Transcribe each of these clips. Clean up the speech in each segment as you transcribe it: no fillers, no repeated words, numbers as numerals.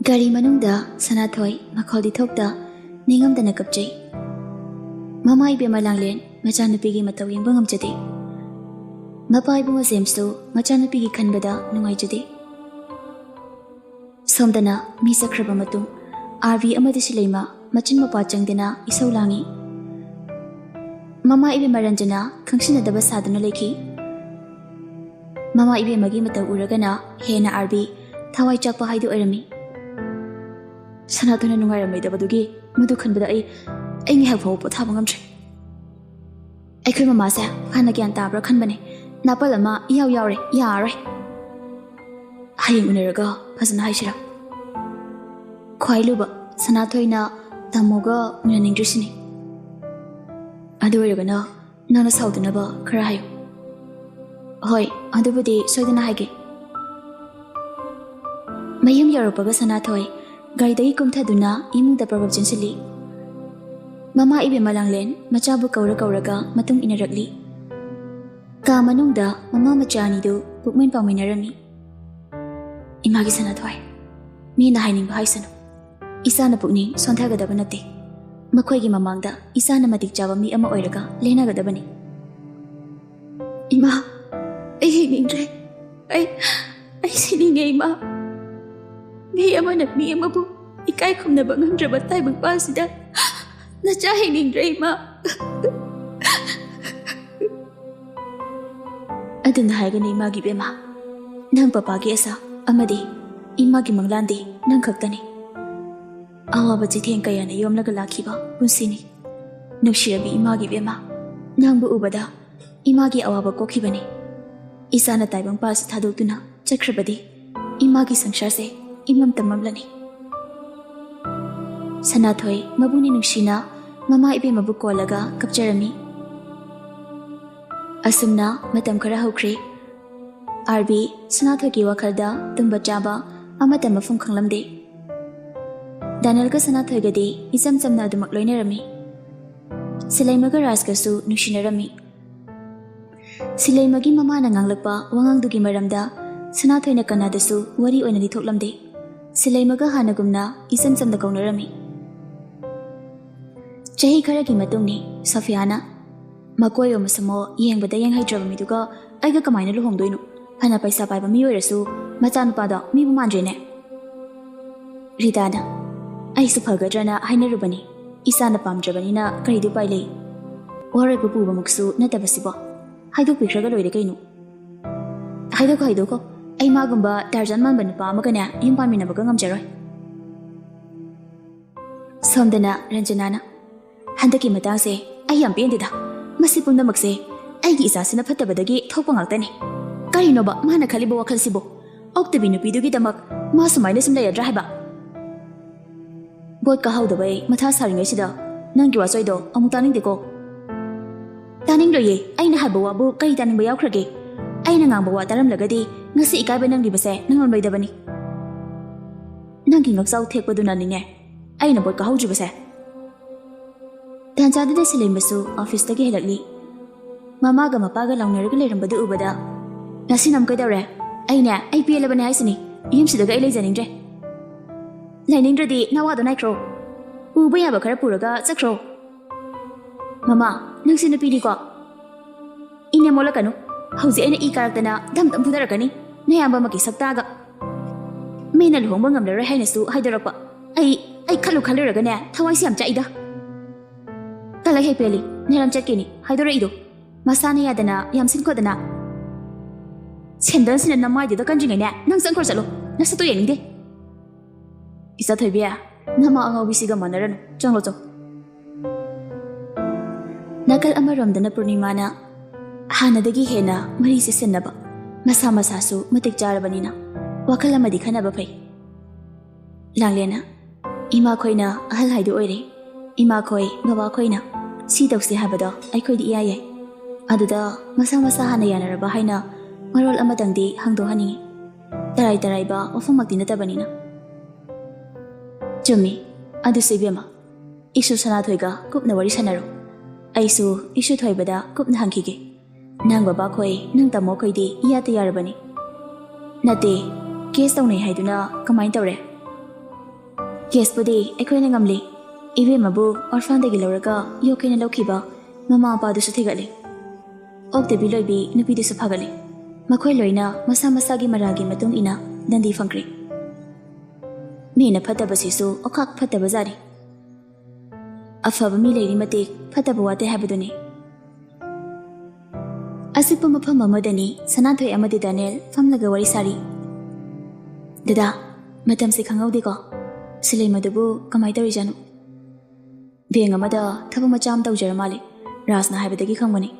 Gari manungda Sanathoi makholi thokda ningamdana kapjai. Mama ibe malanglen machanupigi mataw yengba ngamjade. Mapa ibunga zemstu machanupigi khanbada nungaijade. Somdana mi sakraba matung RV amadi silaima machin mapa changdana isau langi. Mama ibe maranjana khangsinadaba sadana leki. Mama ibe magi mataw uragana hena RV thawai chakpa haidu oirami. Sanathona nungairamaydabadugi madu khanbada ai ngihak phau pothaba ngamtre. Aikhoi mama sa khana gyan tabra khanbane napal ama yaw yawre yaroi. Hayeng uneraga phasana haisira. Khwailuba Sanathoina tamoga unaningdrisini. Adu oiragana nana saudunaba khara hayo. Hoi adubudi soidana haige. Mayum yaropaga Sanathoi Garidagi kumthaduna imungda prabhab jinsili. Mama ibe malanglen machabu kauraga matung inarakli. Ka manungda mama machani du pukmen pangminarami. Imagi Sanathoi. Mi na haining bahaisano. Isa na pukning sonthagadaba nate. Makhoigi mamangda isa na matik jaba mi ama oiraga lenagadabani. Ima, ai hiningre. Ai sininge ima. Mi ama bu ikai khumnaba ngamdraba taibang pasida nacha hiningre ima. Aduna haigani imagi bema nang papagi asa amadi imagi manglandi nang khaktani. Awaba chitheng kayana yomlaga lakhiba punsini nushirabi imagi bema nangbu ubada imagi awaba kokhibani. Isana taibang pas thadotuna chakhrabadi imagi sangsharse imam tamamlani. Sanathoi mabuni nungshina mama ibe mabu kolaga kapjarami. Asumna matam khara hokre. RB Sanathoi ki wakhalda tumba chaba amata mafum khanglamde. Daniel ka Sanathoi gadi isam samna adumak loinarami. Silaimaga raskasu nungshinarami. Silaimagi mama na nganglakpa wangangdugi maramda Sanathoi na kanadasu wari oinadi thoklamde. Silaimaga hanagumna isam samda kaunarami. Chahi kharagi matungni Sofiana makoyo masamo yengbada yenghaidraba miduga aiga kamaina luhongdoinu phana paisa paiba mi oirasu machanupada mi bu manjene. Ridana aisu phagadrana hainarubani isana pamdrabanina karidu pailei ore bu buba muksu natabasibo haidu pikhraga loire kainu haidu ko ai magumba Tarzan man banu pa magana yum pamina baga ngamjaroi. Somdana Ranjanana Handaki matangse ai yam pendida masi pundamakse aigi isasina phattabadagi thokpa ngakhtani. Karinoba mana khaliba wakhalsibo oktabi nupidugi damak ma sumaina sum layadra haiba. Bot ka haudabai matha saringai sida nanggi wasoido amu taningdeko. Taningloye aina haiba wabu kai taningba yaukhrage. Aina ngangba wa taramlagadi ngasi ikaiba nanglibase nangonbaidabani. Nanggi ngaksaw thekpaduna ninge aina bot ka haujibase. Tanjadada silaimbasu office tagi helakli. Mamaga mapaga launaraga leirambadu ubada. Nasinam kaidawre. Aina ai pelabane haisini. Yimsidaga ai leijaningdre. Lainingdradi nawado naikro. Uba yaba khara puraga chakro. Mama, nangsi nupidi ko. Ine molakanu. Hauji aina I karaktana dam fudarakani. Nayamba maki saktaga. Maina luhongba ngamlaroi hainasu haidarakpa. Ai khaluragane thawai siam chaida. Talai hai peli, neram chatkini, haidora ido. Masana yadana, yamsin kodana. Sendan sinan namai dida kanjingai ne, nang sangkor salo, nasato yeningde. Isa thoibia, nama angaw bisiga manaranu, changlo cho. Nakal amaramdana Purnimana, hanadagi hena, marisi senaba, masa su matik jarabanina, wakala madikanaba pay. Langlena, ima koina ahal haidu oire, ima koi baba koina. Si tawsi habada aikoi di iyayay. Aduda masa hana yanaraba haina marol amadangdi hangdo haningi. Taray ba wafamakdi natabanina. Jumi, adu sibiyama. Isu Sanathoiga kupna wari sanaro. Aisu isu thoibada kupna hangkige. Nang baba koi nang tamo koi di iyata yarabani. Nate, case tawnai haiduna kamain tawre. ꯀꯦꯁꯄꯨꯗꯤ ꯑꯩꯈꯣꯏꯅ ꯉꯝꯂꯤ ꯏꯕꯦꯝꯃꯕꯨ ꯑꯣꯔꯐꯥꯟꯗꯒꯤ ꯂꯧꯔꯒ ꯌꯣꯛꯀꯦꯅ ꯂꯧꯈꯤꯕ ꯃꯃꯥ ꯃꯄꯥꯗꯨꯁꯨ ꯊꯤꯒꯠꯂꯤ ꯑꯣꯛꯇꯕꯤ ꯂꯣꯏꯕꯤ ꯅꯨꯄꯤꯗꯨꯁꯨ ꯐꯒꯠꯂꯤ ꯃꯈꯣꯏ ꯂꯣꯏꯅ ꯃꯁꯥ ꯃꯁꯥꯒꯤ ꯃꯔꯥꯒꯤ ꯃꯇꯨꯡ ꯏꯟꯅ ꯗꯟꯗꯤ ꯐꯪꯈ꯭ꯔꯦ ꯃꯤꯅ ꯐꯠꯇꯕꯁꯤꯁꯨ ꯑꯣꯈꯥꯛ ꯐꯠꯇꯕ ꯖꯥꯠꯅꯤ ꯑꯐꯕ ꯃꯤ ꯂꯩꯔꯤ ꯃꯇꯤꯛ ꯐꯠꯇꯕ ꯋꯥꯠꯇꯦ ꯍꯥꯏꯕꯗꯨꯅꯤ ꯑꯁꯤꯛꯄ ꯃꯐꯝ ꯑꯃꯗꯅꯤ ꯁꯅꯥꯊꯣꯏ ꯑꯃꯗꯤ ꯗꯥꯅꯦꯜ ꯐꯝꯂꯒ ꯋꯥꯔꯤ ꯁꯥꯔꯤ ꯗꯗꯥ ꯃꯇꯝꯁꯦ ꯈꯪꯍꯧꯗꯦꯀꯣ ꯁꯤꯂꯩꯃꯗꯨꯕꯨ ꯀꯃꯥꯏꯅ ꯇꯧꯔꯤꯖꯥꯠꯅꯣ ꯕꯦꯡ ꯑꯃꯗ ꯊꯕꯛ ꯃꯆꯥ ꯑꯃ ꯇꯧꯖꯔ ꯃꯥꯜꯂꯦ ꯔꯥꯖꯅ ꯍꯥꯏꯕꯗꯒꯤ ꯈꯪꯕꯅꯤ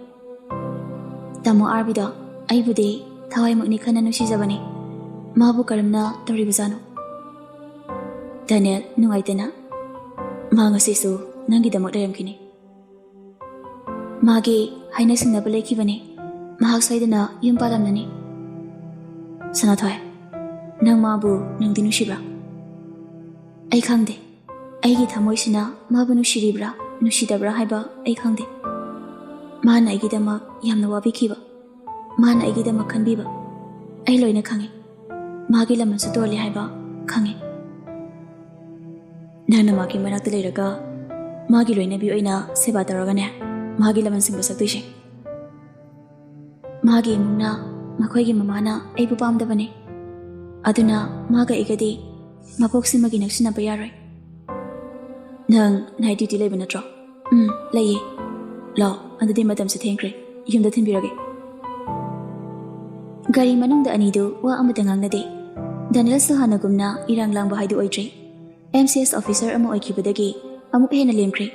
ꯇꯥꯃꯣ ꯑꯥꯔꯕꯤꯗꯣ ꯑꯩꯕꯨꯗꯤ ꯊꯋꯥꯏꯃꯛꯅꯤ ꯈꯟꯅ ꯅꯨꯡꯁꯤꯖꯕꯅꯤ ꯃꯥꯕꯨ ꯀꯔꯝꯅ ꯇꯧꯔꯤꯕꯖꯥꯠꯅꯣ ꯗꯥꯅꯦꯜ ꯅꯨꯡꯉꯥꯏꯇꯅ ꯃꯥ ꯉꯁꯤꯁꯨ ꯅꯪꯒꯤꯗꯃꯛ ꯂꯩꯔꯝꯈꯤꯅꯤ ꯃꯥꯒꯤ ꯍꯥꯏꯅ ꯁꯤꯡꯅꯕ ꯂꯩꯈꯤꯕꯅꯤ ꯃꯍꯥꯛ ꯁꯣꯏꯗꯅ ꯌꯨꯝ ꯄꯥꯜꯂꯝꯂꯅꯤ ꯁꯅꯥꯊꯣꯏ ꯅꯪ ꯃꯥꯕꯨ ꯅꯨꯡꯗꯤ ꯅꯨꯡꯁꯤꯕ꯭ꯔꯥ ꯑꯩ ꯈꯪꯗꯦ ꯑꯩꯒꯤ ꯊꯃꯣꯏꯁꯤꯅ ꯃꯥꯕꯨ ꯅꯨꯡꯁꯤꯔꯤꯕ꯭ꯔꯥ ꯅꯨꯡꯁꯤꯗꯕ꯭ꯔꯥ ꯍꯥꯏꯕ ꯑꯩ ꯈꯪꯗꯦ ꯃꯥꯅ ꯑꯩꯒꯤꯗꯃꯛ ꯌꯥꯝꯅ ꯋꯥꯕꯤꯈꯤꯕ ꯃꯥꯅ ꯑꯩꯒꯤꯗꯃꯛ ꯈꯟꯕꯤꯕ ꯑꯩ ꯂꯣꯏꯅ ꯈꯪꯉꯤ ꯃꯥꯒꯤ ꯂꯃꯟꯁꯨ ꯇꯣꯜꯂꯤ ꯍꯥꯏꯕ ꯈꯪꯉꯤ ꯅꯪꯅ ꯃꯥꯒꯤ ꯃꯅꯥꯛꯇ ꯂꯩꯔꯒ ꯃꯥꯒꯤ ꯂꯣꯏꯅꯕꯤ ꯑꯣꯏꯅ ꯁꯦꯕꯥ ꯇꯧꯔꯒꯅꯦ ꯃꯥꯒꯤ ꯂꯃꯟꯁꯤꯡꯕꯨ ꯁꯛꯇꯣꯏꯁꯦ ꯃꯥꯒꯤ ꯏꯃꯨꯡꯅ ꯃꯈꯣꯏꯒꯤ ꯃꯃꯥꯅ ꯑꯩꯕꯨ ꯄꯥꯝꯗꯕꯅꯤ ꯑꯗꯨꯅ ꯃꯥꯒ ꯑꯩꯒꯗꯤ ꯃꯄꯣꯛꯁꯤꯃꯒꯤ ꯅꯛꯁꯤꯟꯅꯕ ꯌꯥꯔꯣꯏ ꯅꯪ ꯅꯥꯏꯠ ꯗ꯭ꯌꯨꯇꯤ ꯂꯩꯕ ꯅꯠꯇ꯭ꯔꯣ ꯂꯩꯌꯦ ꯂꯥꯛꯑꯣ ꯑꯗꯨꯗꯤ ꯃꯇꯝꯁꯦ ꯊꯦꯡꯈ꯭ꯔꯦ ꯌꯨꯝꯗ ꯊꯤꯟꯕꯤꯔꯒꯦ ꯒꯥꯔꯤ ꯃꯅꯨꯡꯗ ꯑꯅꯤꯗꯨ ꯋꯥ ꯑꯃꯇ ꯉꯥꯡꯅꯗꯦ ꯗꯥꯅꯦꯜꯁꯨ ꯍꯥꯟꯅꯒꯨꯝꯅ ꯏꯔꯥꯡ ꯂꯥꯡꯕ ꯍꯥꯏꯗꯨ ꯑꯣꯏꯗ꯭ꯔꯤ MCS ꯑꯣꯐꯤꯁꯔ ꯑꯃ ꯑꯣꯏꯈꯤꯕꯗꯒꯤ ꯑꯃꯨꯛ ꯍꯦꯟꯅ ꯂꯦꯝꯈ꯭ꯔꯦ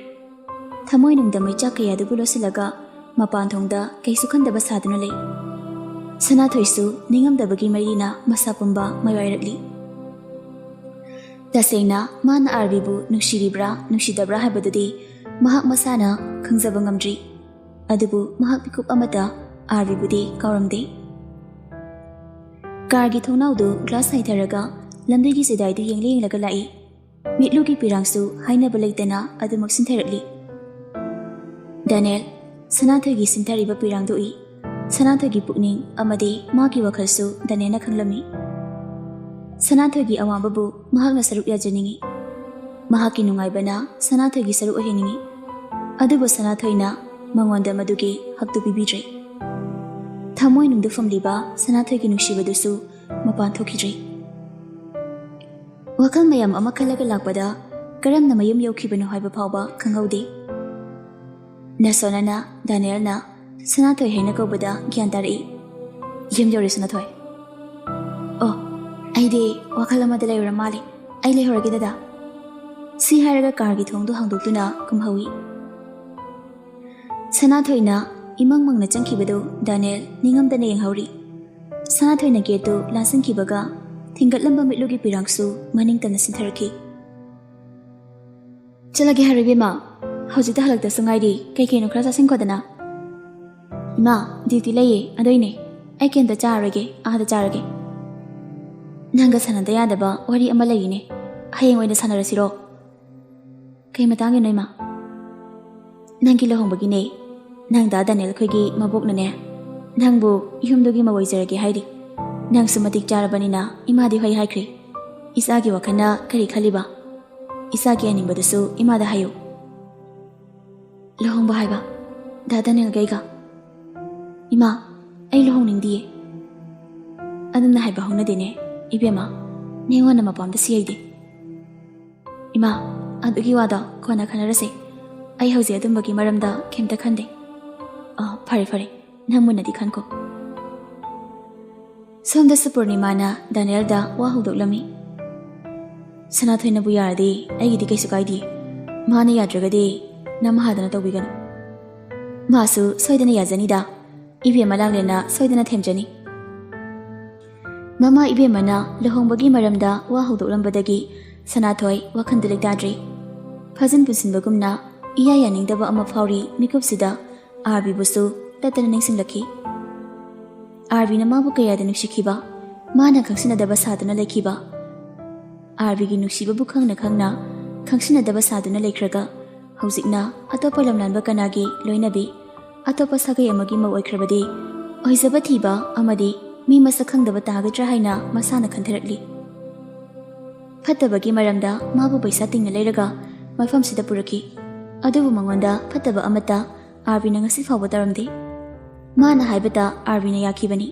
ꯊꯃꯣꯏꯅꯨꯡꯗ ꯃꯩꯆꯥꯛ ꯀꯌꯥꯗꯨꯕꯨ ꯂꯣꯠꯁꯤꯜꯂꯒ ꯃꯄꯥꯟ ꯊꯣꯡꯗ ꯀꯩꯁꯨ ꯈꯟꯗꯕ ꯁꯥꯗꯨꯅ ꯂꯩ ꯁꯅꯥꯊꯣꯏꯁꯨ ꯅꯤꯡꯉꯝꯗꯕꯒꯤ ꯃꯔꯤꯅ ꯃꯁꯥ ꯄꯨꯝꯕ ꯃꯥꯏꯋꯥꯏꯔꯛꯂꯤ ꯇꯁꯦꯡꯅ ꯃꯥꯅ ꯑꯥꯔꯕꯤꯕꯨ ꯅꯨꯡꯁꯤꯔꯤꯕ꯭ꯔꯥ ꯅꯨꯡꯁꯤꯗꯕ꯭ꯔꯥ ꯍꯥꯏꯕꯗꯨꯗꯤ ꯃꯍꯥꯛ ꯃꯁꯥꯅ ꯈꯪꯖꯕ ꯉꯝꯗ꯭ꯔꯤ ꯑꯗꯨꯕꯨ ꯃꯍꯥꯛ ꯃꯤꯀꯨꯞ ꯑꯃꯇ ꯑꯥꯔꯕꯤꯕꯨꯗꯤ ꯀꯥꯎꯔꯝꯗꯦ ꯀꯥꯔꯒꯤ ꯊꯣꯡꯅꯥꯎꯗꯨ ꯒ꯭ꯂꯥꯁ ꯍꯥꯏꯊꯔꯒ ꯂꯝꯕꯤꯒꯤ ꯆꯤꯗꯥꯏꯗꯨ ꯌꯦꯡꯂꯒ ꯂꯥꯛꯏ ꯃꯤꯠꯂꯨꯒꯤ ꯄꯤꯔꯥꯡꯁꯨ ꯍꯥꯏꯅꯕ ꯂꯩꯇꯅ ꯑꯗꯨꯃꯛ ꯁꯤꯟꯊꯔꯛꯂꯤ ꯗꯥꯅꯦꯜ ꯁꯅꯥꯊꯣꯏꯒꯤ ꯁꯤꯟꯊꯔꯤꯕ ꯄꯤꯔꯥꯡꯗꯨ ꯎꯏ ꯁꯅꯥꯊꯣꯏꯒꯤ ꯄꯨꯛꯅꯤꯡ ꯑꯃꯗꯤ ꯃꯥꯒꯤ ꯋꯥꯈꯜꯁꯨ ꯗꯥꯅꯦꯜꯅ ꯈꯪꯂꯝꯃꯤ ꯁꯅꯥꯊꯣꯏꯒꯤ ꯑꯋꯥꯕꯕꯨ ꯃꯍꯥꯛꯅ ꯁꯔꯨꯛ ꯌꯥꯖꯅꯤꯡꯉꯤ ꯃꯍꯥꯛꯀꯤ ꯅꯨꯡꯉꯥꯏꯕꯅ ꯁꯅꯥꯊꯣꯏꯒꯤ ꯁꯔꯨꯛ ꯑꯣꯏꯍꯟꯅꯤꯡꯉꯤ ꯑꯗꯨꯕꯨ ꯁꯅꯥꯊꯣꯏꯅ ꯃꯉꯣꯟꯗ ꯃꯗꯨꯒꯤ ꯍꯛꯇꯨ ꯄꯤꯕꯤꯗ꯭ꯔꯦ ꯊꯃꯣꯏꯅꯨꯡꯗ ꯐꯝꯂꯤꯕ ꯁꯅꯥꯊꯣꯏꯒꯤ ꯅꯨꯡꯁꯤꯕꯗꯨꯁꯨ ꯃꯄꯥꯟ ꯊꯣꯛꯈꯤꯗ꯭ꯔꯦ ꯋꯥꯈꯜ ꯃꯌꯥꯝ ꯑꯃ ꯈꯜꯂꯒ ꯂꯥꯛꯄꯗ ꯀꯔꯝꯅ ꯃꯌꯨꯝ ꯌꯧꯈꯤꯕꯅꯣ ꯍꯥꯏꯕ ꯐꯥꯎꯕ ꯈꯪꯍꯧꯗꯦ ꯅꯁꯣꯅꯅ ꯗꯥꯅꯦꯜꯅ ꯁꯅꯥꯊꯣꯏ ꯍꯥꯏꯅ ꯀꯧꯕꯗ ꯒ꯭ꯌꯥꯟ ꯇꯥꯔꯛꯏ ꯌꯨꯝ ꯌꯧꯔꯦ ꯁꯅꯥꯊꯣꯏ ꯑꯣ ꯑꯩꯗꯤ ꯋꯥꯈꯜ ꯑꯃꯗ ꯂꯩꯔꯨꯔ ꯃꯥꯜꯂꯤ ꯑꯩ ꯂꯩꯍꯧꯔꯒꯦ ꯗꯗꯥ ꯁꯤ ꯍꯥꯏꯔꯒ ꯀꯥꯔꯒꯤ ꯊꯣꯡꯗꯨ ꯍꯥꯡꯗꯣꯛꯇꯨꯅ ꯀꯨꯝꯍꯧꯏ ꯁꯅꯥꯊꯣꯏꯅ ꯏꯃꯪ ꯃꯪꯅ ꯆꯪꯈꯤꯕꯗꯨ ꯗꯥꯅꯦꯜ ꯅꯤꯡꯉꯝꯗꯅ ꯌꯦꯡꯍꯧꯔꯤ ꯁꯅꯥꯊꯣꯏꯅ ꯒꯦꯠꯇꯨ ꯂꯥꯟꯁꯤꯟꯈꯤꯕꯒ ꯊꯤꯡꯒꯠꯂꯝꯕ ꯃꯤꯠꯂꯨꯒꯤ ꯄꯤꯔꯥꯡꯁꯨ ꯃꯅꯤꯡꯇꯝꯅ ꯁꯤꯟꯊꯔꯛꯈꯤ ꯆꯠꯂꯒꯦ ꯍꯥꯏꯔꯣ ꯏꯕꯦꯝꯃ ꯍꯧꯖꯤꯛꯇ ꯍꯜꯂꯛꯇꯁꯨ ꯉꯥꯏꯔꯤ ꯀꯩꯀꯩꯅꯣ ꯈꯔ ꯆꯥꯁꯤꯟꯈꯣꯗꯅ ꯏꯃꯥ ꯗ꯭ꯌꯨꯇꯤ ꯂꯩꯌꯦ ꯑꯗꯨꯏꯅꯦ ꯑꯩ ꯀꯩꯝꯇ ꯆꯥꯔꯔꯣꯏꯒꯦ ꯑꯥꯗ ꯆꯥꯔꯒꯦ ꯅꯪꯒ ꯁꯥꯟꯅꯗ ꯌꯥꯗꯕ ꯋꯥꯔꯤ ꯑꯃ ꯂꯩꯔꯤꯅꯦ ꯍꯌꯦꯡ ꯑꯣꯏꯅ ꯁꯥꯟꯅꯔꯁꯤꯔꯣ ꯀꯩ ꯃꯇꯥꯡꯒꯤꯅꯣ ꯏꯃꯥ ꯅꯪꯒꯤ ꯂꯨꯍꯣꯡꯕꯒꯤꯅꯦ ꯅꯪꯗ ꯗꯥꯅꯦꯜ ꯈꯣꯏꯒꯤ ꯃꯕꯣꯛꯅꯅꯦ ꯅꯪꯕꯨ ꯌꯨꯝꯗꯨꯒꯤ ꯃꯧ ꯑꯣꯏꯖꯔꯒꯦ ꯍꯥꯏꯔꯤ ꯅꯪꯁꯨ ꯃꯇꯤꯛ ꯆꯥꯔꯕꯅꯤꯅ ꯏꯃꯥꯗꯤ ꯍꯣꯏ ꯍꯥꯏꯈ꯭ꯔꯦ ꯏꯆꯥꯒꯤ ꯋꯥꯈꯜꯅ ꯀꯔꯤ ꯈꯜꯂꯤꯕ ꯏꯆꯥꯒꯤ ꯑꯅꯤꯡꯕꯗꯨꯁꯨ ꯏꯃꯥꯗ ꯍꯥꯏꯌꯨ ꯂꯨꯍꯣꯡꯕ ꯍꯥꯏꯕ ꯗꯥ ꯗꯥꯅꯦꯜꯒꯩꯒ ꯏꯃꯥ ꯑꯩ ꯂꯨꯍꯣꯡꯅꯤꯡꯗꯤꯌꯦ ꯑꯗꯨꯝꯅ ꯍꯥꯏꯕ ꯍꯧꯅꯗꯦꯅꯦ ꯏꯕꯦꯝꯃ ꯅꯉꯣꯟꯗ ꯃꯄꯥꯝꯗ ꯁꯤꯌꯩꯗꯦ ꯏꯃꯥ ꯑꯗꯨꯒꯤ ꯋꯥꯗꯣ ꯀꯣꯟꯅ ꯈꯟꯅꯔꯁꯦ ꯑꯩ ꯍꯧꯖꯤꯛ ꯑꯗꯨꯝꯕꯒꯤ ꯃꯔꯝꯗ ꯀꯩꯝꯇ ꯈꯟꯗꯦ ꯐꯔꯦ ꯐꯔꯦ ꯅꯪ ꯃꯨꯟꯅꯗꯤ ꯈꯟꯈꯣ ꯁꯣꯝꯗꯁꯨ ꯄꯨꯔꯅꯤꯃꯥꯅ ꯗꯥꯅꯦꯜꯗ ꯋꯥ ꯍꯧꯗꯣꯛꯂꯝꯃꯤ ꯁꯅꯥꯊꯣꯏꯅꯕꯨ ꯌꯥꯔꯗꯤ ꯑꯩꯒꯤꯗꯤ ꯀꯩꯁꯨ ꯀꯥꯏꯗꯦ ꯃꯥꯅ ꯌꯥꯗ꯭ꯔꯒꯗꯤ ꯅꯃꯍꯥꯗꯅ ꯇꯧꯕꯤꯒꯅꯨ ꯃꯥꯁꯨ ꯁꯣꯏꯗꯅ ꯌꯥꯖꯅꯤꯗ ꯏꯕꯦꯝꯃ ꯂꯥꯡꯂꯦꯟꯅ ꯁꯣꯏꯗꯅ ꯊꯦꯝꯖꯅꯤ ꯃꯃꯥ ꯏꯕꯦꯝꯃꯅ ꯂꯨꯍꯣꯡꯕꯒꯤ ꯃꯔꯝꯗ ꯋꯥ ꯍꯧꯗꯣꯛꯂꯝꯕꯗꯒꯤ ꯁꯅꯥꯊꯣꯏ ꯋꯥꯈꯟꯗ ꯂꯩꯇꯥꯗ꯭ꯔꯤ ꯐꯖꯟ ꯄꯨꯟꯁꯤꯟꯕꯒꯨꯝꯅ ꯏꯌꯥ ꯌꯥꯅꯤꯡꯗꯕ ꯑꯃ ꯐꯥꯎꯔꯤ ꯃꯤꯀꯨꯞꯁꯤꯗ ꯑꯥꯔꯕꯤꯕꯨꯁꯨ ꯇꯠꯇꯅ ꯅꯤꯡꯁꯤꯡꯂꯛꯈꯤ ꯑꯥꯔꯕꯤꯅ ꯃꯥꯕꯨ ꯀꯌꯥꯗ ꯅꯨꯡꯁꯤꯈꯤꯕ ꯃꯥꯅ ꯈꯪꯁꯤꯟꯅꯗꯕ ꯁꯥꯗꯨꯅ ꯂꯩꯈꯤꯕ ꯑꯥꯔꯕꯤꯒꯤ ꯅꯨꯡꯁꯤꯕꯕꯨ ꯈꯪꯅ ꯈꯪꯅ ꯈꯪꯁꯤꯟꯅꯗꯕ ꯁꯥꯗꯨꯅ ꯂꯩꯈ꯭ꯔꯒ ꯍꯧꯖꯤꯛꯅ ꯑꯇꯣꯞꯄ ꯂꯝꯂꯥꯟꯕ ꯀꯅꯥꯒꯤ ꯂꯣꯏꯅꯕꯤ ꯑꯇꯣꯞꯄ ꯁꯥꯒꯩ ꯑꯃꯒꯤ ꯃꯧ ꯑꯣꯏꯈ꯭ꯔꯕꯗꯤ ꯑꯣꯏꯖꯕ ꯊꯤꯕ ꯑꯃꯗꯤ ꯃꯤ ꯃꯁꯛ ꯈꯪꯗꯕ ꯇꯥꯒꯗ꯭ꯔꯥ ꯍꯥꯏꯅ ꯃꯁꯥꯅ ꯈꯟꯊꯔꯛꯂꯤ ꯐꯠꯇꯕꯒꯤ ꯃꯔꯝꯗ ꯃꯥꯕꯨ ꯄꯩꯁꯥ ꯇꯤꯡꯅ ꯂꯩꯔꯒ ꯃꯐꯝꯁꯤꯗ ꯄꯨꯔꯛꯈꯤ꯫ ꯑꯗꯨꯕꯨ ꯃꯉꯣꯟꯗ ꯐꯠꯇꯕ ꯑꯃꯠꯇ ꯑꯥꯔꯕꯤꯅ ꯉꯁꯤ ꯐꯥꯎꯕ ꯇꯧꯔꯝꯗꯦ꯫ ꯃꯥꯅ ꯍꯥꯏꯕꯇ ꯑꯥꯔꯕꯤꯅ ꯌꯥꯈꯤꯕꯅꯤ꯫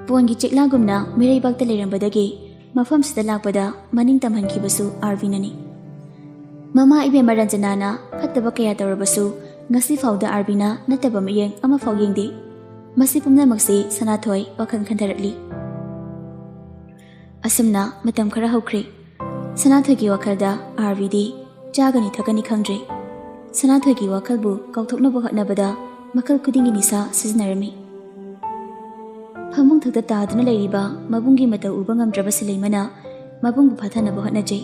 ꯄꯣꯟꯒꯤ ꯆꯦꯛꯂꯥꯒꯨꯝꯅ ꯃꯤꯔꯩꯕꯥꯛꯇ ꯂꯩꯔꯝꯕꯗꯒꯤ ꯃꯐꯝꯁꯤꯗ ꯂꯥꯛꯄꯗ ꯃꯅꯤꯡ ꯇꯝꯍꯟꯈꯤꯕꯁꯨ ꯑꯥꯔꯕꯤꯅꯅꯤ꯫ ꯃꯃꯥ ꯏꯕꯦꯝꯃ ꯔꯟꯖꯅꯥꯅ ꯐꯠꯇꯕ ꯀꯌꯥ ꯇꯧꯔꯕꯁꯨ ꯉꯁꯤ ꯐꯥꯎꯗ ꯑꯥꯔꯕꯤꯅ ꯅꯠꯇꯕ ꯃꯤꯠꯌꯦꯡ ꯑꯃꯐꯥꯎ ꯌꯦꯡꯗꯦ꯫ ꯃꯁꯤ ꯄꯨꯝꯅꯃꯛꯁꯤ ꯁꯅꯥꯊꯣꯏ ꯋꯥꯈꯜ ꯈꯟꯊꯔꯛꯂꯤ꯫ ꯑꯁꯨꯝꯅ ꯃꯇꯝ ꯈꯔ ꯍꯧꯈ꯭ꯔꯦ꯫ ꯁꯅꯥꯊꯣꯏꯒꯤ ꯋꯥꯈꯜꯗ ꯑꯥꯔꯕꯤꯗꯤ ꯆꯥꯒꯅꯤ ꯊꯛꯀꯅꯤ ꯈꯪꯗ꯭ꯔꯦ꯫ ꯁꯅꯥꯊꯣꯏꯒꯤ ꯋꯥꯈꯜꯕꯨ ꯀꯥꯎꯊꯣꯛꯅꯕ ꯍꯣꯠꯅꯕꯗ ꯃꯈꯜ ꯈꯨꯗꯤꯡꯒꯤ ꯅꯤꯁꯥ ꯁꯤꯖꯤꯟꯅꯔꯝꯃꯤ꯫ ꯐꯃꯨꯡꯊꯛꯇ ꯇꯥꯗꯨꯅ ꯂꯩꯔꯤꯕ ꯃꯕꯨꯡꯒꯤ ꯃꯇꯧ ꯎꯕ ꯉꯝꯗ꯭ꯔꯕ ꯁꯤꯂꯩꯃꯅ ꯃꯕꯨꯡꯕꯨ ꯐꯥꯊꯅꯕ ꯍꯣꯠꯅꯖꯩ꯫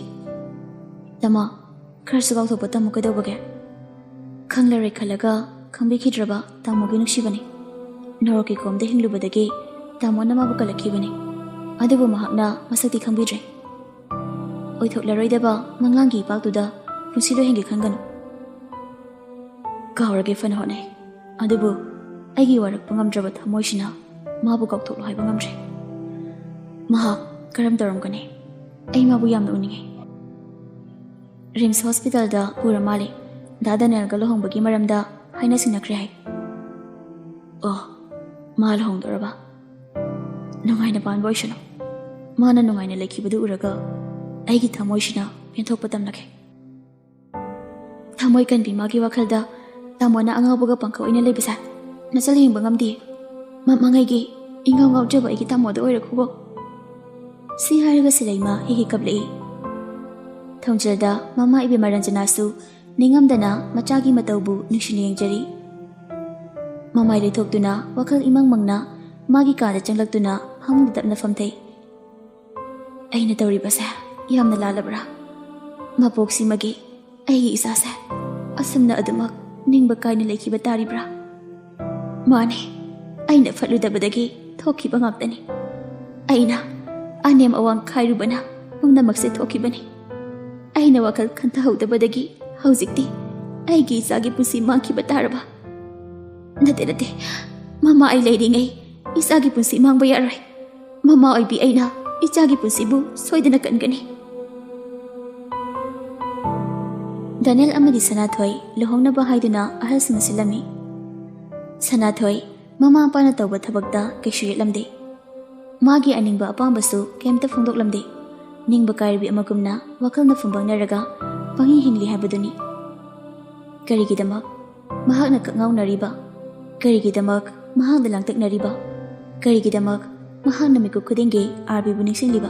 ꯇꯥꯃꯣ, ꯈꯔꯁꯨ ꯀꯥꯎꯊꯣꯛꯄ ꯇꯝꯃꯨ ꯀꯩꯗꯧꯕꯒꯦ? ꯈꯪꯂꯔꯣꯏ ꯈꯜꯂꯒ ꯈꯪꯕꯤꯈꯤꯗ꯭ꯔꯕ ꯇꯥꯃꯣꯒꯤ ꯅꯨꯡꯁꯤꯕꯅꯤ꯫ ꯅꯣꯔꯣꯛꯀꯤ ꯀꯣꯝꯗ ꯍꯤꯡꯂꯨꯕꯗꯒꯤ ꯇꯥꯃꯣꯅ ꯃꯥꯕꯨ ꯀꯜꯂꯛꯈꯤꯕꯅꯤ꯫ ꯑꯗꯨꯕꯨ ꯃꯍꯥꯛꯅ ꯃꯁꯛꯇꯤ ꯈꯪꯕꯤꯗ꯭ꯔꯦ꯫ ꯑꯣꯏꯊꯣꯛꯂꯔꯣꯏꯗꯕ ꯃꯪꯂꯥꯟꯒꯤ ꯏꯄꯥꯛꯇꯨꯗ ꯄꯨꯟꯁꯤ ꯂꯣꯏꯍꯟꯒꯦ ꯈꯟꯒꯅꯨ꯫ ꯀꯥꯎꯔꯒꯦ ꯐꯅ ꯍꯣꯠꯅꯩ, ꯑꯗꯨꯕꯨ ꯑꯩꯒꯤ ꯋꯥꯔꯛꯄ ꯉꯝꯗ꯭ꯔꯕ ꯊꯃꯣꯏꯁꯤꯅ ꯃꯥꯕꯨ ꯀꯥꯎꯊꯣꯛꯂꯣ ꯍꯥꯏꯕ ꯉꯝꯗ꯭ꯔꯦ꯫ ꯃꯍꯥꯛ ꯀꯔꯝ ꯇꯧꯔꯝꯒꯅꯤ? ꯑꯩ ꯃꯥꯕꯨ ꯌꯥꯝꯅ ꯎꯅꯤꯡꯉꯤ꯫ ꯔꯤꯝꯁ ꯍꯣꯁꯄꯤꯇꯥꯜꯗ ꯄꯨꯔ ꯃꯥꯜꯂꯦ꯫ ꯗꯥ ꯗꯅꯦꯜꯒ ꯂꯨꯍꯣꯡꯕꯒꯤ ꯃꯔꯝꯗ ꯍꯥꯏꯅ ꯁꯤꯡꯅꯈ꯭ꯔꯦ ꯍꯥꯏ꯫ ꯑꯣ, ꯃꯥ ꯂꯨꯍꯣꯡꯗꯣꯔꯕ? ꯅꯨꯡꯉꯥꯏꯅ ꯄꯥꯟꯕ ꯑꯣꯏꯁꯅꯨ꯫ ꯃꯥꯅ ꯅꯨꯡꯉꯥꯏꯅ ꯂꯩꯈꯤꯕꯗꯨ ꯎꯔꯒ ꯑꯩꯒꯤ ꯊꯃꯣꯏꯁꯤꯅ ꯄꯦꯟꯊꯣꯛꯄ ꯇꯝꯂꯛꯈꯤ꯫ ꯊꯃꯣꯏ ꯀꯟꯕꯤ ꯃꯥꯒꯤ ꯋꯥꯈꯜꯗ ꯇꯥꯃꯣꯅ ꯑꯉꯥꯎꯕꯒ ꯄꯪꯈ ꯑꯣꯏꯅ ꯂꯩꯕꯁꯦ ꯅꯆꯜ ꯌꯦꯡꯕ ꯉꯝꯗꯦ꯫ ꯃꯉꯩꯒꯤ ꯏꯉꯥꯎ ꯉꯥꯎꯖꯕ ꯑꯩꯒꯤ ꯇꯥꯃꯣꯗ ꯑꯣꯏꯔꯛꯈꯨꯕꯣ꯫ ꯁꯤ ꯍꯥꯏꯔꯒ ꯁꯤꯂꯩꯃ ꯍꯤꯍꯤ ꯀꯞꯂꯛꯏ꯫ ꯊꯣꯡꯖꯜꯗ ꯃꯃꯥ ꯏꯕꯦꯝꯃ ꯔꯟꯖꯅꯥꯁꯨ ꯅꯤꯡꯉꯝꯗꯅ ꯃꯆꯥꯒꯤ ꯃꯇꯧꯕꯨ ꯅꯨꯡꯁꯤꯅ ꯌꯦꯡꯖꯔꯤ꯫ ꯃꯃꯥꯏ ꯂꯩꯊꯣꯛꯇꯨꯅ ꯋꯥꯈꯜ ꯏꯃꯪ ꯃꯪꯅ ꯃꯥꯒꯤ ꯀꯥꯗ ꯆꯪꯂꯛꯇꯨꯅ ꯐꯃꯨꯡꯗ ꯇꯞꯅ ꯐꯝꯊꯩ꯫ ꯑꯩꯅ ꯇꯧꯔꯤꯕꯁꯦ ꯌꯥꯝꯅ ꯂꯥꯜꯂꯕ꯭ꯔꯥ? ꯃꯄꯣꯛꯁꯤꯃꯒꯤ ꯑꯩꯒꯤ ꯏꯆꯥꯁꯦ ꯑꯁꯨꯝꯅ ꯑꯗꯨꯃꯛ ꯅꯤꯡꯕ ꯀꯥꯏꯅ ꯂꯩꯈꯤꯕ ꯇꯥꯔꯤꯕ꯭ꯔꯥ? ꯃꯥꯅꯤ, ꯑꯩꯅ ꯐꯠꯂꯨꯗꯕꯗꯒꯤ ꯊꯣꯛꯈꯤꯕ ꯉꯥꯛꯇꯅꯤ꯫ ꯑꯩꯅ ꯑꯅꯦꯝ ꯑꯋꯥꯡ ꯈꯥꯏꯔꯨꯕꯅ ꯄꯨꯝꯅꯃꯛꯁꯦ ꯊꯣꯛꯈꯤꯕꯅꯤ꯫ ꯑꯩꯅ ꯋꯥꯈꯜ ꯈꯟꯊꯍꯧꯗꯕꯗꯒꯤ ꯍꯧꯖꯤꯛꯇꯤ ꯑꯩꯒꯤ ꯏꯆꯥꯒꯤ ꯄꯨꯟꯁꯤ ꯃꯥꯡꯈꯤꯕ ꯇꯥꯔꯕ? ꯅꯠꯇꯦ, ꯃꯃꯥ ꯑꯩ ꯂꯩꯔꯤꯉꯩ ꯏꯆꯥꯒꯤ ꯄꯨꯟꯁꯤ ꯃꯥꯡꯕ ꯌꯥꯔꯣꯏ꯫ ꯃꯃꯥ ꯑꯣꯏꯕꯤ ꯑꯩꯅ ꯏꯆꯥꯒꯤ ꯄꯨꯟꯁꯤꯕꯨ ꯁꯣꯏꯗꯅ ꯀꯟꯒꯅꯤ꯫ ꯗꯅꯦꯜ ꯑꯃꯗꯤ ꯁꯅꯥꯊꯣꯏ ꯂꯨꯍꯣꯡꯅꯕ ꯍꯥꯏꯗꯨꯅ ꯑꯍꯜꯁꯤꯡꯅ ꯁꯤꯜꯂꯝꯃꯤ꯫ ꯁꯅꯥꯊꯣꯏ ꯃꯃꯥ ꯃꯄꯥꯅ ꯇꯧꯕ ꯊꯕꯛꯇ ꯀꯩꯁꯨ ꯌꯦꯠꯂꯝꯗꯦ꯫ ꯃꯥꯒꯤ ꯑꯅꯤꯡꯕ ꯑꯄꯥꯝꯕꯁꯨ ꯀꯩꯝꯇ ꯐꯣꯡꯗꯣꯛꯂꯝꯗꯦ꯫ ꯅꯤꯡꯕ ꯀꯥꯏꯔꯕꯤ ꯑꯃꯒꯨꯝꯅ ꯋꯥꯈꯜꯅ ꯐꯨꯝꯕꯪꯅꯔꯒ ꯄꯪꯍꯤꯡ ꯍꯤꯡꯂꯤ ꯍꯥꯏꯕꯗꯨꯅꯤ꯫ ꯀꯔꯤꯒꯤꯗꯃꯛ ꯃꯍꯥꯛꯅ ꯀꯛꯉꯥꯎꯅꯔꯤꯕ? ꯀꯔꯤꯒꯤꯗꯃꯛ ꯃꯍꯥꯛꯅ ꯂꯥꯡꯇꯛꯅꯔꯤꯕ? ꯀꯔꯤꯒꯤꯗꯃꯛ ꯃꯍꯥꯛꯅ ꯃꯤꯀꯨꯞ ꯈꯨꯗꯤꯡꯒꯤ ꯑꯥꯔꯕꯤꯕꯨ ꯅꯤꯡꯁꯤꯡꯂꯤꯕ?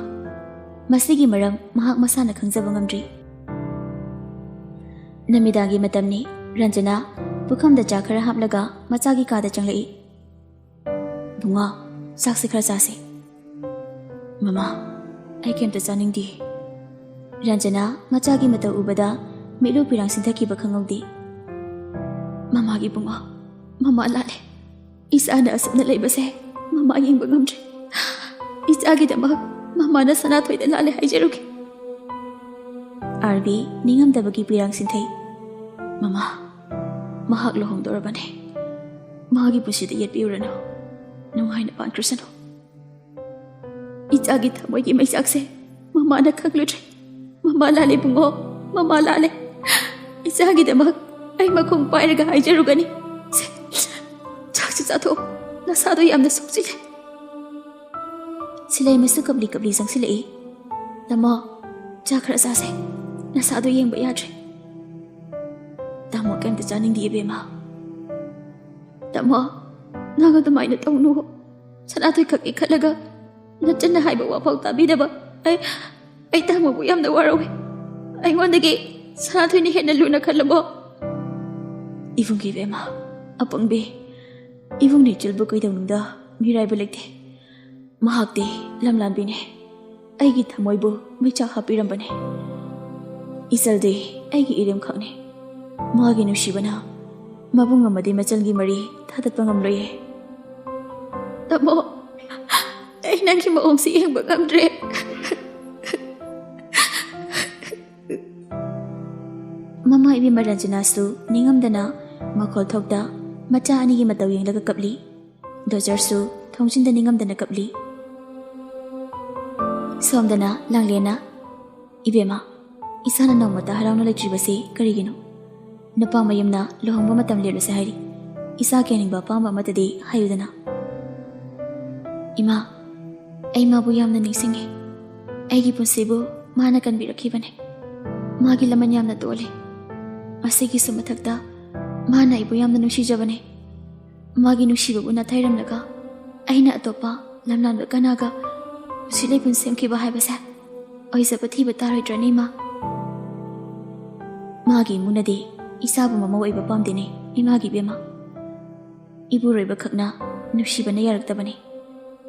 ꯃꯁꯤꯒꯤ ꯃꯔꯝ ꯃꯍꯥꯛ ꯃꯁꯥꯅ ꯈꯪꯖꯕ ꯉꯝꯗ꯭ꯔꯤ꯫ ꯅꯨꯃꯤꯗꯥꯡꯒꯤ ꯃꯇꯝꯅꯤ꯫ ꯔꯟꯖꯅꯥ ꯄꯨꯈꯝꯗ ꯆꯥ ꯈꯔ ꯍꯥꯞꯂꯒ ꯃꯆꯥꯒꯤ ꯀꯥꯗ ꯆꯪꯂꯛꯏ꯫ ꯕꯨꯡꯉꯣ, ꯆꯥꯛꯁꯤ ꯈꯔ ꯆꯥꯁꯤ꯫ ꯃꯃꯥ, ꯑꯩ ꯀꯩꯝꯇ ꯆꯥꯅꯤꯡꯗꯦ꯫ ꯔꯟꯖꯅꯥ ꯃꯆꯥꯒꯤ ꯃꯇꯧ ꯎꯕꯗ ꯃꯤꯠꯂꯨ ꯄꯤꯔꯥꯡ ꯁꯤꯟꯊꯈꯤꯕ ꯈꯪꯍꯧꯗꯦ꯫ ꯃꯃꯥꯒꯤ ꯕꯨꯡꯉꯣ, ꯃꯃꯥ ꯂꯥꯜꯂꯦ꯫ ꯏꯆꯥꯅ ꯑꯁꯨꯝꯅ ꯂꯩꯕꯁꯦ ꯃꯃꯥ ꯌꯦꯡꯕ ꯉꯝꯗ꯭ꯔꯦ꯫ ꯏꯆꯥꯒꯤꯗꯃꯛ ꯃꯃꯥꯅ ꯁꯅꯥꯊꯣꯏꯗ ꯂꯥꯜꯂꯦ ꯍꯥꯏꯖꯔꯨꯒꯦ꯫ ꯑꯥꯔꯕꯤ ꯅꯤꯡꯉꯝꯗꯕꯒꯤ ꯄꯤꯔꯥꯡ ꯁꯤꯟꯊꯩ꯫ ꯃꯃꯥ, ꯃꯍꯥꯛ ꯂꯨꯍꯣꯡꯗꯣꯔꯕꯅꯦ꯫ ꯃꯥꯒꯤ ꯄꯨꯟꯁꯤꯗ ꯌꯦꯠꯄꯤꯎꯔꯅꯨ꯫ ꯅꯨꯡꯉꯥꯏꯅ ꯄꯥꯟꯈ꯭ꯔꯁꯅꯨ꯫ ꯏꯆꯥꯒꯤ ꯊꯃꯣꯏꯒꯤ ꯃꯩꯆꯥꯛꯁꯦ ꯃꯃꯥꯅ ꯈꯪꯂꯨꯗ꯭ꯔꯦ꯫ ꯃꯃꯥ ꯂꯥꯜꯂꯦ ꯕꯨꯡꯉꯣ, ꯃꯃꯥ ꯂꯥꯜꯂꯦ꯫ ꯏꯆꯥꯒꯤꯗꯃꯛ ꯑꯩ ꯃꯈꯣꯡ ꯄꯥꯏꯔꯒ ꯍꯥꯏꯖꯔꯨꯒꯅꯤ꯫ ꯆꯥꯛꯁꯤ ꯆꯥꯊꯣꯛꯑꯣ, ꯅꯁꯥꯗꯣ ꯌꯥꯝꯅ ꯁꯣꯛꯆꯤꯜꯂꯦ꯫ ꯁꯤꯂꯩꯃꯁꯨ ꯀꯞꯂꯤ ꯀꯞꯂꯤ ꯆꯪꯁꯤꯜꯂꯛꯏ꯫ ꯇꯥꯃꯣ, ꯆꯥ ꯈꯔ ꯆꯥꯁꯦ, ꯅꯁꯥꯗꯣ ꯌꯦꯡꯕ ꯌꯥꯗ꯭ꯔꯦ꯫ ꯇꯥꯃꯣ ꯀꯩꯝꯇ ꯆꯥꯅꯤꯡꯗꯦ ꯏꯕꯦꯝꯃ꯫ ꯇꯥꯃꯣ, ꯅꯪ ꯑꯗꯨꯃꯥꯏꯅ ꯇꯧꯅꯨ꯫ ꯁꯅꯥꯊꯣꯏ ꯈꯛꯀꯤ ꯈꯜꯂꯒ ꯅꯆꯟꯅ ꯍꯥꯏꯕ ꯋꯥꯐꯥꯎ ꯇꯥꯕꯤꯗꯕ ꯑꯩ ꯇꯥꯃꯣꯕꯨ ꯌꯥꯝꯅ ꯋꯥꯔꯧꯏ꯫ ꯑꯩꯉꯣꯟꯗꯒꯤ ꯁꯅꯥꯊꯣꯏꯅ ꯍꯦꯟꯅ ꯂꯨꯅ ꯈꯜꯂꯕꯣ? ꯏꯕꯨꯡꯒꯤ ꯏꯕꯦꯝꯃ, ꯑꯄꯪꯕꯤ, ꯏꯕꯨꯡꯒꯤ ꯏꯆꯜꯕꯨ ꯀꯩꯗꯧꯅꯨꯡꯗ ꯃꯤꯔꯥꯏꯕ ꯂꯩꯇꯦ꯫ ꯃꯍꯥꯛꯇꯤ ꯂꯝꯂꯥꯟꯕꯤꯅꯦ꯫ ꯑꯩꯒꯤ ꯊꯃꯣꯏꯕꯨ ꯃꯩꯆꯥꯛ ꯍꯥꯞꯄꯤꯔꯝꯕꯅꯦ꯫ ꯏꯆꯜꯗꯤ ꯑꯩꯒꯤ ꯏꯔꯦꯝꯈꯛꯅꯤ꯫ ꯃꯥꯒꯤ ꯅꯨꯡꯁꯤꯕꯅ ꯃꯕꯨꯡ ꯑꯃꯗꯤ ꯃꯆꯜꯒꯤ ꯃꯔꯤ ꯊꯥꯗꯠꯄ ꯉꯝꯂꯣꯏꯌꯦ꯫ ꯇꯥꯃꯣ, ꯑꯩ ꯅꯪꯒꯤ ꯃꯑꯣꯡꯁꯤ ꯌꯦꯡꯕ ꯉꯝꯗ꯭ꯔꯦ꯫ ꯃꯃꯥ ꯏꯕꯦꯝꯃ ꯔꯟꯖꯅꯥꯁꯨ ꯅꯤꯡꯉꯝꯗꯅ ꯃꯈꯣꯜ ꯊꯣꯛꯇ ꯃꯆꯥ ꯑꯅꯤꯒꯤ ꯃꯇꯧ ꯌꯦꯡꯂꯒ ꯀꯞꯂꯤ꯫ ꯗꯣꯖꯔꯁꯨ ꯊꯣꯡꯖꯤꯟꯗ ꯅꯤꯡꯉꯝꯗꯅ ꯀꯞꯂꯤ꯫ ꯁꯣꯝꯗꯅ ꯂꯥꯡꯂꯦꯟꯅ Ibema, isana naumata harauna lectribasi karigino. Napa mayamna lohongba matam leruse hairi. Isa keningba pamba matadi hayudana. Ima, ay mabu yamna ningsingi. Aigi punsibu mana kanbirakibane. Magi laman yamna dole. Masigi sumathakta mana ibu yamna nushijabane. Magi nushibabu nathairamlaga. Aina atopa lamnan kanaga. Silay punsim kiba haibasa. Oizabati bataroidrani ma. Magi munadi isabu mamaw iba pamdine imagi bema. Ibu roiba khakna nushibana yaraktabane.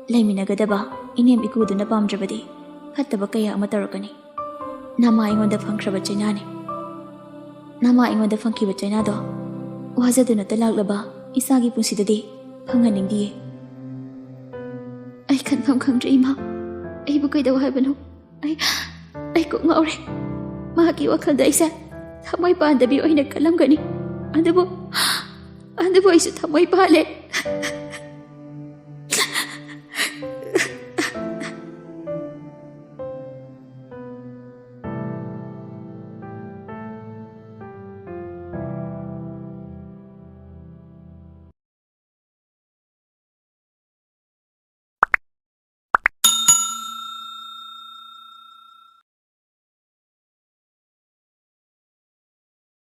Laiminagadaba inem ikuduna pamdrabadi fattaba kaya ama tarakani. Nama ingonda fangkraba chainani. Nama ingonda fangkiba chainado wazaduna talaglaba isagi punsidadi phanganingdi. Ay kanfam khangdre ima. Ay bu kaidaw haibano. Ay ko ngaure. Magi wakhalda isa thamoy pandabi oina kalamgani. Andabu ay su thamoy pale.